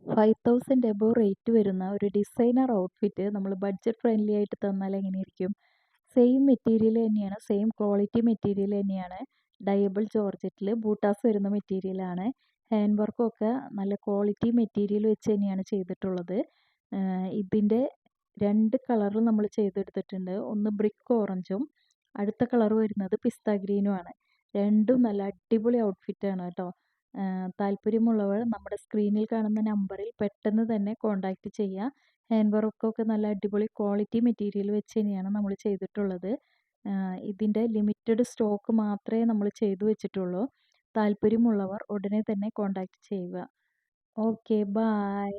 5000 above rate വരുന്ന ഒരു designer outfit നമ്മൾ ബഡ്ജറ്റ് ഫ്രണ്ട്ലി ആയിട്ട് തന്നാൽ എങ്ങനെയിരിക്കും? സെയിം മെറ്റീരിയൽ തന്നെയാണ്, സെയിം ക്വാളിറ്റി മെറ്റീരിയൽ തന്നെയാണ്. ഡയബിൾ ജോർജറ്റിൽ ബൂട്ടാസ് വരുന്ന മെറ്റീരിയലാണ്. ഹാൻഡ് വർക്കൊക്കെ നല്ല ക്വാളിറ്റി മെറ്റീരിയൽ വെച്ച് തന്നെയാണ് ചെയ്തിട്ടുള്ളത്. ഇതിൻ്റെ 2 കളറിൽ നമ്മൾ ചെയ്തെടുത്തിട്ടുണ്ട്. ഒന്ന് ബ്രിക്ക് ഓറഞ്ചും അടുത്ത കളർ വരുന്നത് പിസ്ത ഗ്രീനും ആണ്. രണ്ടും നല്ല അടിപൊളി ഔട്ട്ഫിറ്റാണ് കേട്ടോ. താല്പര്യമുള്ളവർ നമ്മുടെ സ്ക്രീനിൽ കാണുന്ന നമ്പറിൽ പെട്ടെന്ന് തന്നെ കോൺടാക്റ്റ് ചെയ്യുക. ഹാൻഡ് വർക്കൊക്കെ നല്ല അടിപൊളി ക്വാളിറ്റി മെറ്റീരിയൽ വെച്ച് തന്നെയാണ് നമ്മൾ ചെയ്തിട്ടുള്ളത്. ഇതിൻ്റെ ലിമിറ്റഡ് സ്റ്റോക്ക് മാത്രമേ നമ്മൾ ചെയ്തു വെച്ചിട്ടുള്ളൂ. താല്പര്യമുള്ളവർ ഉടനെ തന്നെ കോൺടാക്റ്റ് ചെയ്യുക. Okay, bye.